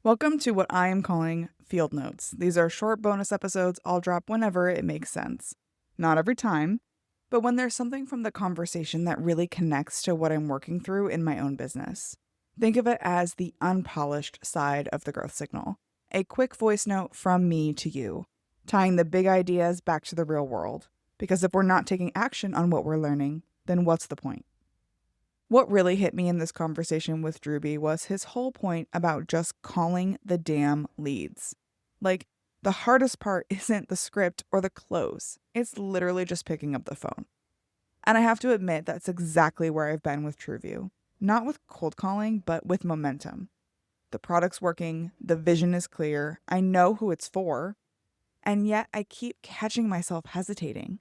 Welcome to what I am calling Field Notes. These are short bonus episodes I'll drop whenever it makes sense. Not every time, but when there's something from the conversation that really connects to what I'm working through in my own business. Think of it as the unpolished side of the growth signal. A quick voice note from me to you, tying the big ideas back to the real world. Because if we're not taking action on what we're learning, then what's the point? What really hit me in this conversation with Drewbie was his whole point about just calling the damn leads. Like, the hardest part isn't the script or the close. It's literally just picking up the phone. And I have to admit that's exactly where I've been with Truvue. Not with cold calling, but with momentum. The product's working, the vision is clear, I know who it's for, and yet I keep catching myself hesitating,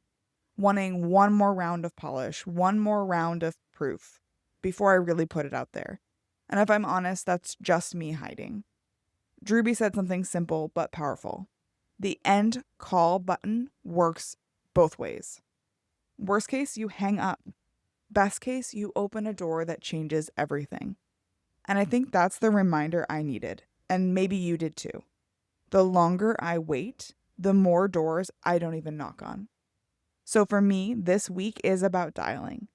wanting one more round of polish, one more round of proof before I really put it out there. And if I'm honest, that's just me hiding. Drewbie said something simple but powerful. The end call button works both ways. Worst case, you hang up. Best case, you open a door that changes everything. And I think that's the reminder I needed, and maybe you did too. The longer I wait, the more doors I don't even knock on. So for me, this week is about dialing.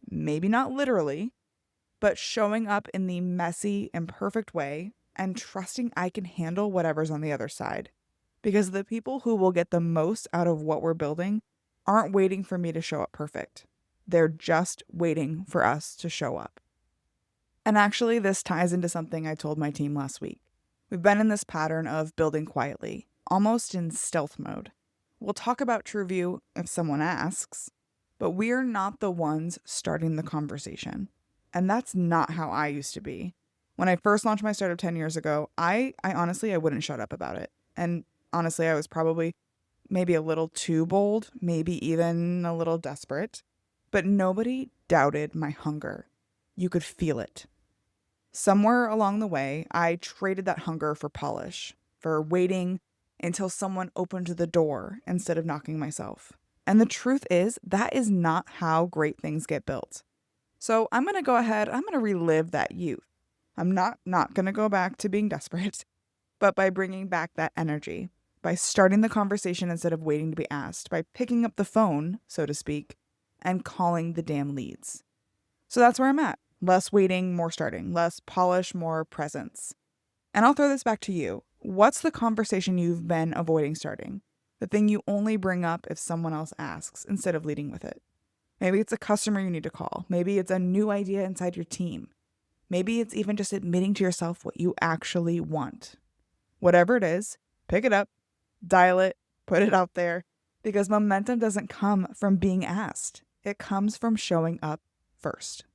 Maybe not literally, but showing up in the messy, imperfect way and trusting I can handle whatever's on the other side. Because the people who will get the most out of what we're building aren't waiting for me to show up perfect. They're just waiting for us to show up. And actually, this ties into something I told my team last week. We've been in this pattern of building quietly, almost in stealth mode. We'll talk about Truvue if someone asks, but we're not the ones starting the conversation. And that's not how I used to be. When I first launched my startup 10 years ago, I honestly, I wouldn't shut up about it. And honestly, I was probably maybe a little too bold, maybe even a little desperate. But nobody doubted my hunger. You could feel it. Somewhere along the way, I traded that hunger for polish, for waiting until someone opened the door instead of knocking myself. And the truth is, that is not how great things get built. So I'm going to go ahead, I'm going to relive that youth. I'm not going to go back to being desperate, but by bringing back that energy, by starting the conversation instead of waiting to be asked, by picking up the phone, so to speak, and calling the damn leads. So that's where I'm at. Less waiting, more starting. Less polish, more presence. And I'll throw this back to you. What's the conversation you've been avoiding starting? The thing you only bring up if someone else asks instead of leading with it. Maybe it's a customer you need to call. Maybe it's a new idea inside your team. Maybe it's even just admitting to yourself what you actually want. Whatever it is, pick it up, dial it, put it out there, because momentum doesn't come from being asked. It comes from showing up first.